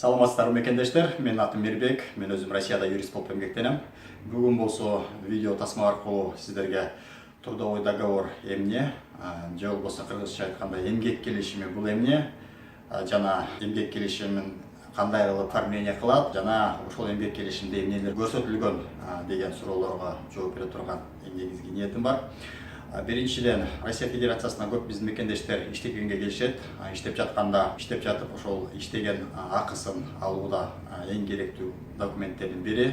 Саламатсыздарбы мекендештер, мен атым Мирбек, мен өзім Россияда юрист болып эмгектенем. Бүгін болсо видео тасма аркылуу сиздерге трудовой договор эмне, же болбосо кыргызча айтканда эмгек келишими бул эмне, жана эмгек келишимин кандай кылып оформление кылат, жана ошол эмгек келишимде эмнелер көрсөтүлгөн деген суроолорго жооп бере турган негизги ниетим бар. Биринчиден, Россия Федерациясына көп биздин мекендештер иштегенге келишет. Иштеп жатканда, иштеп жатып ошол иштеген акысын алууда эң керектүү документтердин бири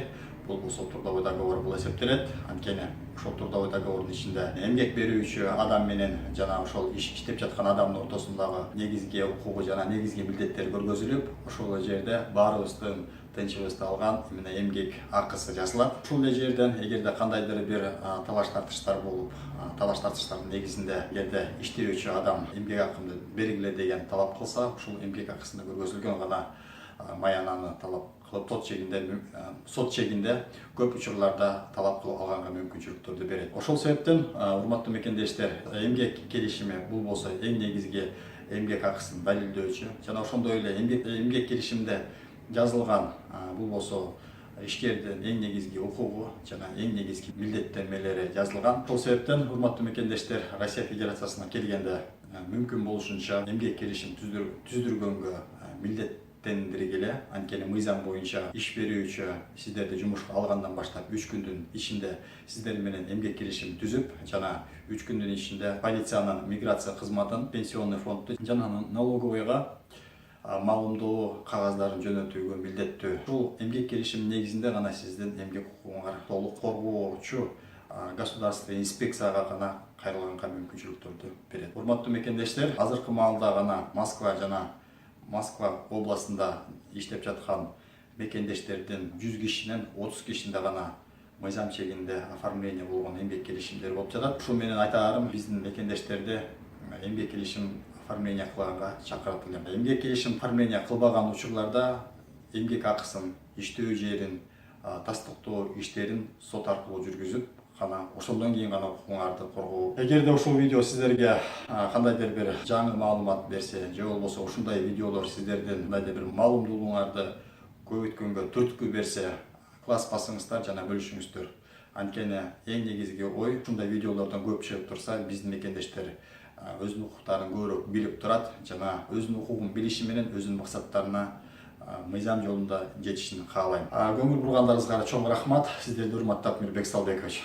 бул болсо трудовой договор болуп эсептелет. Анткени ошол трудовой договордун ичинде эмгек берүүчү адам менен жана ошол иштеп жаткан адамдын ортосундагы негизги укугу жана негизги милдеттери көргөзүлүп, ошол жерде баарыбыздын тынчыбызды алган именно эмгек акысы жазылат. Ушул жерден эгерде кандайдыр бир талаш тартыштар болуп, талаш тартыштардын негизинде эгерде иштөөчү адам эмгек акымды бергиле деген талап кылса, ушул эмгек акысында көргөзүлгөн гана маянаны талап кылып сот чегинде көп учурларда талап кылып алганга мүмкүнчүлүктөрдү берет. Ошол себептен урматтуу мекендештер, эмгек келишими бул болсо эң негизги эмгек акысын далилдөөчү жана ошондой эле эмгек келишимде жазылган бул болсо ишкердин эң негизги укугу жана эң негизги милдеттенмелери жазылган. Ошол себептен урматтуу мекендештер, Россия Федерациясына келгенде мүмкүн болушунча эмгек келишим түздүргөнгө милдеттендиргиле. Анткени мыйзам боюнча иш берүүчү сиздерди жумушка алгандан баштап 3 күндүн ичинде сиздер менен эмгек келишим түзүп, жана 3 күндүн ичинде полициянын, миграция кызматын, пенсионный фондду жана налоговыйга маалымдоо кагаздарын жөнөтүүгө милдеттүү. Бул эмгек келишимдин негизинде гана сиздин эмгек укугуңар толук коргоочу государственный инспекцияга гана кайрылганга мүмкүнчүлүктөрдү берет. Урматтуу мекендештер, азыркы маалда гана Москва областында иштеп жаткан мекендештердин 100 кишинен 30 кишинде гана мыйзам чегинде оформление болгон эмгек келишимдер болуп жатат. Ушул менен айтаарым, биздин мекендештерди эмгек келишим оформление кылганга чакырат элем. Эмгек келишим оформление кылбаган учурларда эмгек акысын, иштөө жерин тастыктоо иштерин сот аркылуу жүргүзүп, ошондон кийин гана укугуңарды коргоо. Эгерде ушул видео сиздерге кандайдыр бир жаңы маалымат берсе, же болбосо ушундай видеолор сиздердин кандайдыр бир маалымдуулугуңарды көбөйткөнгө түрткү берсе, класс басыңыздар жана бөлүшүңүздөр. Анткени эң негизги ой, ушундай видеолордон көп чыгып турса, биздин мекендештер өзүнүн укуктарын көбүрөөк билип турат жана өзүнүн укугун билиши менен өзүнүн максаттарына мыйзам жолунда жетишин каалайм. Көңүл бургандарыңызга чоң рахмат. Сиздерди урматтап, Мирбек Салбекович.